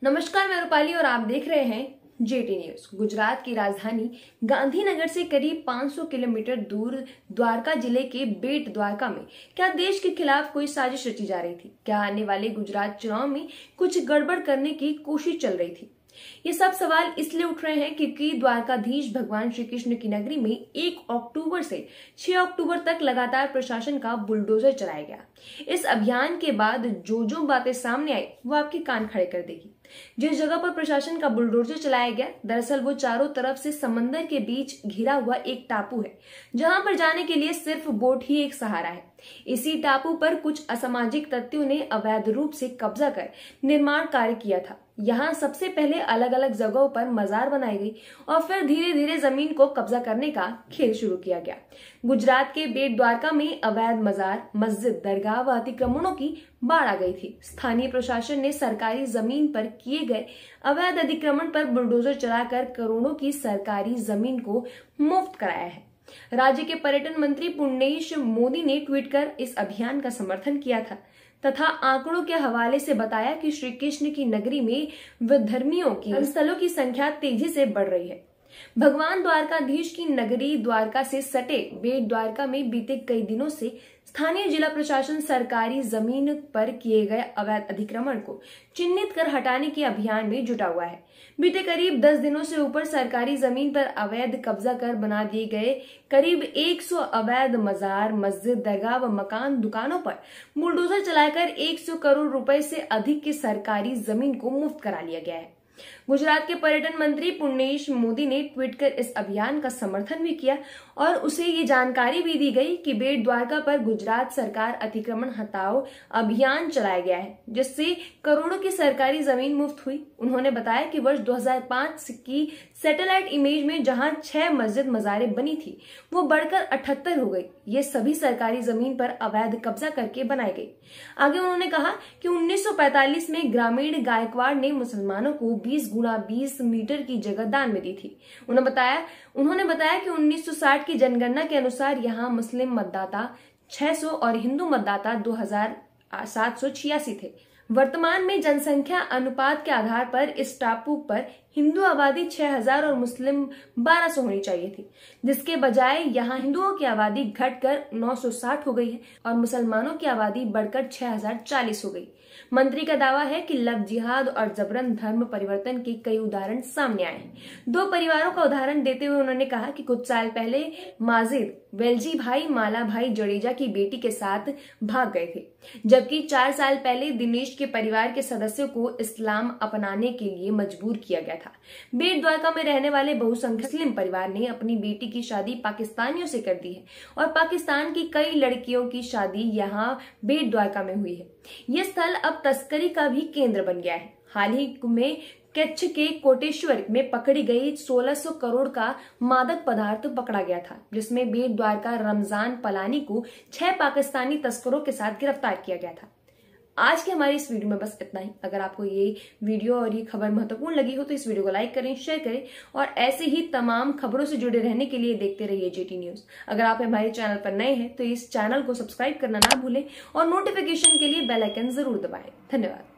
नमस्कार, मैं रूपाली और आप देख रहे हैं जेटी न्यूज। गुजरात की राजधानी गांधीनगर से करीब 500 किलोमीटर दूर द्वारका जिले के बेट द्वारका में क्या देश के खिलाफ कोई साजिश रची जा रही थी? क्या आने वाले गुजरात चुनाव में कुछ गड़बड़ करने की कोशिश चल रही थी? ये सब सवाल इसलिए उठ रहे हैं क्योंकि द्वारकाधीश भगवान श्री कृष्ण की नगरी में 1 अक्टूबर से 6 अक्टूबर तक लगातार प्रशासन का बुलडोजर चलाया गया। इस अभियान के बाद जो बातें सामने आई वो आपके कान खड़े कर देगी। जिस जगह पर प्रशासन का बुलडोजर चलाया गया, दरअसल वो चारों तरफ से समंदर के बीच घिरा हुआ एक टापू है, जहां पर जाने के लिए सिर्फ बोट ही एक सहारा है। इसी टापू पर कुछ असामाजिक तत्वों ने अवैध रूप से कब्जा कर निर्माण कार्य किया था। यहाँ सबसे पहले अलग अलग जगहों पर मजार बनाई गई और फिर धीरे धीरे जमीन को कब्जा करने का खेल शुरू किया गया। गुजरात के बेट द्वारका में अवैध मजार, मस्जिद, दरगाह व अतिक्रमणों की बाढ़ आ गई थी। स्थानीय प्रशासन ने सरकारी जमीन पर किए गए अवैध अतिक्रमण पर बुलडोजर चलाकर करोड़ों की सरकारी जमीन को मुफ्त कराया है। राज्य के पर्यटन मंत्री पुण्येश मोदी ने ट्वीट कर इस अभियान का समर्थन किया था तथा आंकड़ों के हवाले से बताया कि श्री कृष्ण की नगरी में विधर्मियों की स्थलों की संख्या तेजी से बढ़ रही है। भगवान द्वारकाधीश की नगरी द्वारका से सटे बेट द्वारका में बीते कई दिनों से स्थानीय जिला प्रशासन सरकारी जमीन पर किए गए अवैध अतिक्रमण को चिन्हित कर हटाने के अभियान में जुटा हुआ है। बीते करीब 10 दिनों से ऊपर सरकारी जमीन पर अवैध कब्जा कर बना दिए गए करीब 100 अवैध मजार, मस्जिद, दरगाह व मकान दुकानों पर बुलडोजर चलाकर 100 करोड़ रुपए से अधिक की सरकारी जमीन को मुफ्त करा लिया गया है। गुजरात के पर्यटन मंत्री पुण्येश मोदी ने ट्वीट कर इस अभियान का समर्थन भी किया और उसे ये जानकारी भी दी गई कि बेट द्वारका पर गुजरात सरकार अतिक्रमण हटाओ अभियान चलाया गया है, जिससे करोड़ों की सरकारी जमीन मुफ्त हुई। उन्होंने बताया कि वर्ष 2005 की सैटेलाइट इमेज में जहां 6 मस्जिद मजारें बनी थी, वो बढ़कर 78 हो गई। ये सभी सरकारी जमीन पर अवैध कब्जा करके बनाई गई। आगे उन्होंने कहा कि 1945 में ग्रामीण गायकवाड़ ने मुसलमानों को 20 गुणा 20 मीटर की जगह दान में दी थी। उन्होंने बताया कि 1960 की जनगणना के अनुसार यहाँ मुस्लिम मतदाता 600 और हिंदू मतदाता 2786 थे। वर्तमान में जनसंख्या अनुपात के आधार पर इस टापू पर हिंदू आबादी 6000 और मुस्लिम 1200 होनी चाहिए थी, जिसके बजाय यहाँ हिंदुओं की आबादी घटकर 960 हो गई है और मुसलमानों की आबादी बढ़कर 6040 हो गई। मंत्री का दावा है कि लव जिहाद और जबरन धर्म परिवर्तन के कई उदाहरण सामने आए हैं। 2 परिवारों का उदाहरण देते हुए उन्होंने कहा कि कुछ साल पहले माजिद वेलजी भाई माला भाई जडेजा की बेटी के साथ भाग गए थे, जबकि 4 साल पहले दिनेश के परिवार के सदस्यों को इस्लाम अपनाने के लिए मजबूर किया गया था। बेट द्वारका में रहने वाले बहुसंख्यक मुस्लिम परिवार ने अपनी बेटी की शादी पाकिस्तानियों से कर दी है और पाकिस्तान की कई लड़कियों की शादी यहाँ बेट द्वारका में हुई है। ये स्थल अब तस्करी का भी केंद्र बन गया है। हाल ही में कच्छ के कोटेश्वर में पकड़ी गई 1600 करोड़ का मादक पदार्थ पकड़ा गया था, जिसमें बेट द्वारका रमजान पलानी को 6 पाकिस्तानी तस्करों के साथ गिरफ्तार किया गया था। आज के हमारी इस वीडियो में बस इतना ही। अगर आपको ये वीडियो और ये खबर महत्वपूर्ण लगी हो तो इस वीडियो को लाइक करें, शेयर करें और ऐसे ही तमाम खबरों से जुड़े रहने के लिए देखते रहिए जेटी न्यूज। अगर आप हमारे चैनल पर नए हैं तो इस चैनल को सब्सक्राइब करना ना भूलें और नोटिफिकेशन के लिए बेल आइकन जरूर दबाएं। धन्यवाद।